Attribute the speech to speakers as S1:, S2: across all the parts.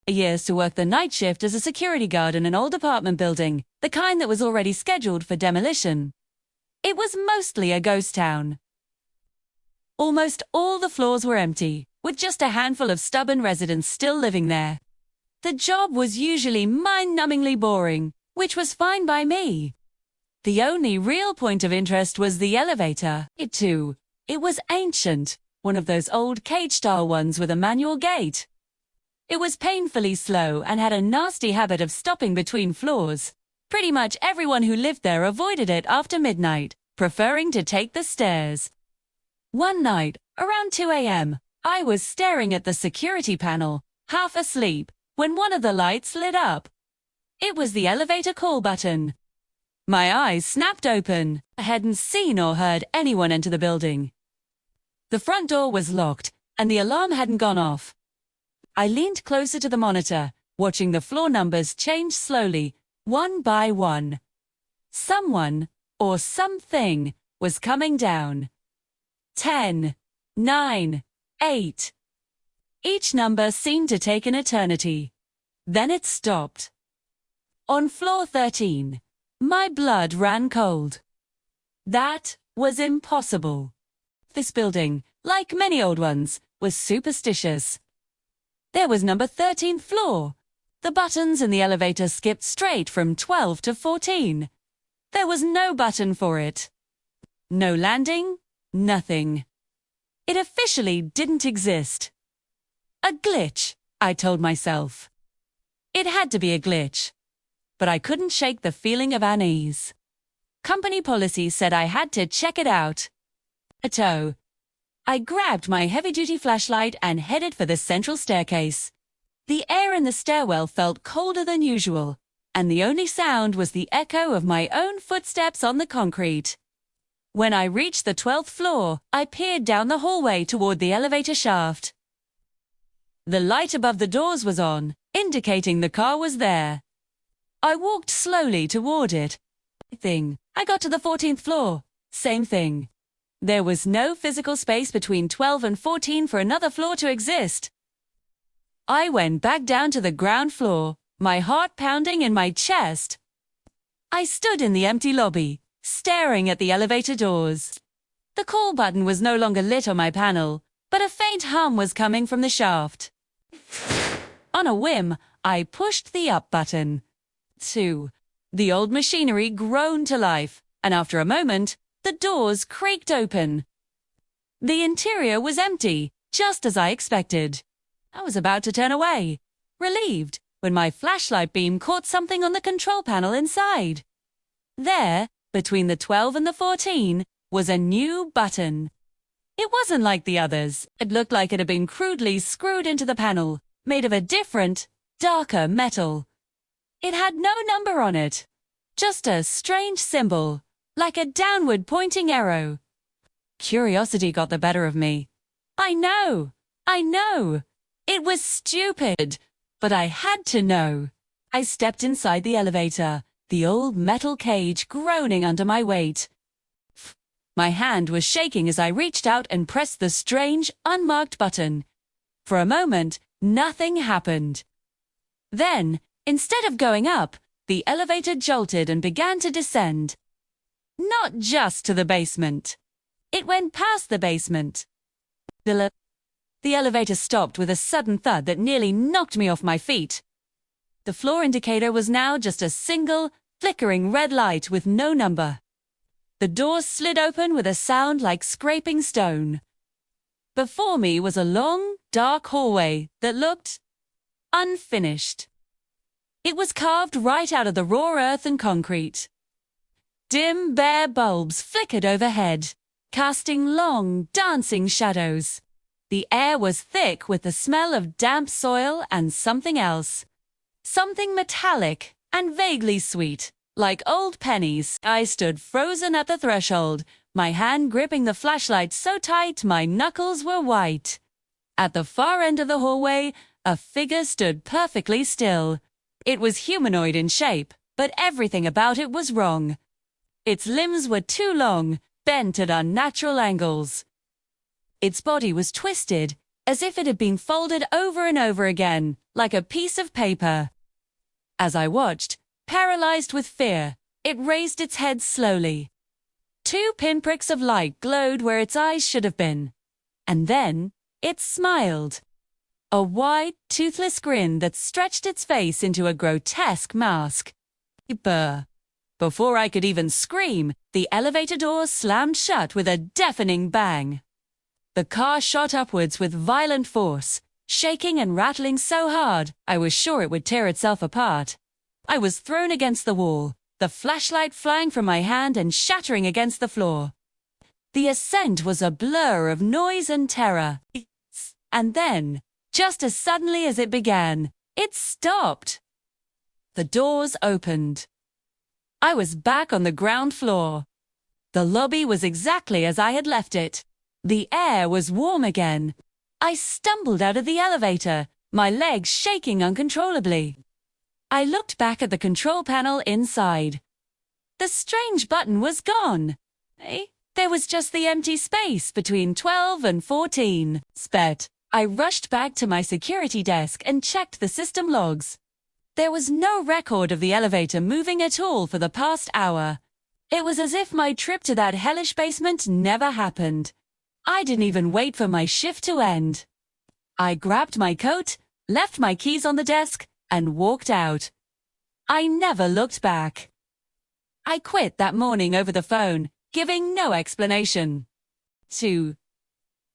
S1: years to work the night shift as a security guard in an old apartment building, the kind that was already scheduled for demolition. It was mostly a ghost town. Almost all the floors were empty, with just a handful of stubborn residents still living there. The job was usually mind-numbingly boring, which was fine by me. The only real point of interest was the elevator. It was ancient, one of those old cage-style ones with a manual gate. It was painfully slow and had a nasty habit of stopping between floors. Pretty much everyone who lived there avoided it after midnight, preferring to take the stairs. One night, around 2 a.m., I was staring at the security panel, half asleep, when one of the lights lit up. It was the elevator call button. My eyes snapped open. I hadn't seen or heard anyone enter the building. The front door was locked, and the alarm hadn't gone off. I leaned closer to the monitor, watching the floor numbers change slowly, one by one. Someone, or something, was coming down. 10, 9, 8. Each number seemed to take an eternity. Then it stopped. On floor 13, my blood ran cold. That was impossible. This building, like many old ones, was superstitious. There was number 13th floor. The buttons in the elevator skipped straight from 12 to 14. There was no button for it. No landing, nothing. It officially didn't exist. A glitch, I told myself. It had to be a glitch. But I couldn't shake the feeling of unease. Company policy said I had to check it out. I grabbed my heavy-duty flashlight and headed for the central staircase. The air in the stairwell felt colder than usual, and the only sound was the echo of my own footsteps on the concrete. When I reached the 12th floor, I peered down the hallway toward the elevator shaft. The light above the doors was on, indicating the car was there. I walked slowly toward it. I got to the 14th floor. Same thing. There was no physical space between 12 and 14 for another floor to exist. I went back down to the ground floor, my heart pounding in my chest. I stood in the empty lobby, staring at the elevator doors. The call button was no longer lit on my panel, but a faint hum was coming from the shaft. On a whim, I pushed the up button. The old machinery groaned to life, and after a moment, the doors creaked open. The interior was empty, just as I expected. I was about to turn away, relieved, when my flashlight beam caught something on the control panel inside. There, between the 12 and the 14, was a new button. It wasn't like the others. It looked like it had been crudely screwed into the panel, made of a different, darker metal. It had no number on it, just a strange symbol, like a downward-pointing arrow. Curiosity got the better of me. I know. It was stupid, but I had to know. I stepped inside the elevator, the old metal cage groaning under my weight. My hand was shaking as I reached out and pressed the strange, unmarked button. For a moment, nothing happened. Then, instead of going up, the elevator jolted and began to descend. Not just to the basement. It went past the basement. The elevator stopped with a sudden thud that nearly knocked me off my feet. The floor indicator was now just a single, flickering red light with no number. The door slid open with a sound like scraping stone. Before me was a long, dark hallway that looked unfinished. It was carved right out of the raw earth and concrete. Dim, bare bulbs flickered overhead, casting long, dancing shadows. The air was thick with the smell of damp soil and something else. Something metallic and vaguely sweet, like old pennies. I stood frozen at the threshold, my hand gripping the flashlight so tight my knuckles were white. At the far end of the hallway, a figure stood perfectly still. It was humanoid in shape, but everything about it was wrong. Its limbs were too long, bent at unnatural angles. Its body was twisted, as if it had been folded over and over again, like a piece of paper. As I watched, paralyzed with fear, it raised its head slowly. 2 pinpricks of light glowed where its eyes should have been. And then, it smiled. A wide, toothless grin that stretched its face into a grotesque mask. Brr. Before I could even scream, the elevator doors slammed shut with a deafening bang. The car shot upwards with violent force, shaking and rattling so hard I was sure it would tear itself apart. I was thrown against the wall, the flashlight flying from my hand and shattering against the floor. The ascent was a blur of noise and terror. And then, just as suddenly as it began, it stopped. The doors opened. I was back on the ground floor. The lobby was exactly as I had left it. The air was warm again. I stumbled out of the elevator, my legs shaking uncontrollably. I looked back at the control panel inside. The strange button was gone. There was just the empty space between 12 and 14. Spet. I rushed back to my security desk and checked the system logs. There was no record of the elevator moving at all for the past hour. It was as if my trip to that hellish basement never happened. I didn't even wait for my shift to end. I grabbed my coat, left my keys on the desk, and walked out. I never looked back. I quit that morning over the phone, giving no explanation. 2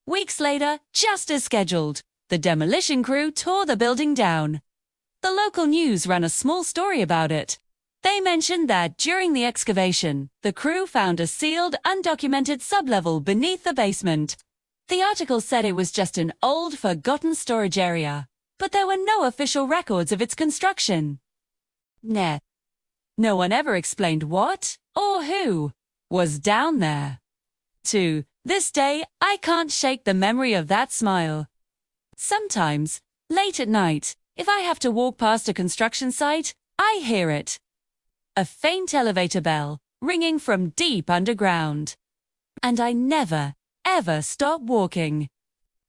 S1: weeks later, just as scheduled, the demolition crew tore the building down. The local news ran a small story about it. They mentioned that during the excavation, the crew found a sealed, undocumented sublevel beneath the basement. The article said it was just an old, forgotten storage area, but there were no official records of its construction. Nah. No one ever explained what, or who, was down there. To this day, I can't shake the memory of that smile. Sometimes, late at night, if I have to walk past a construction site, I hear it. A faint elevator bell, ringing from deep underground. And I never, ever stop walking.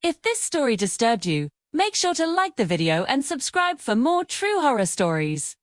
S1: If this story disturbed you, make sure to like the video and subscribe for more true horror stories.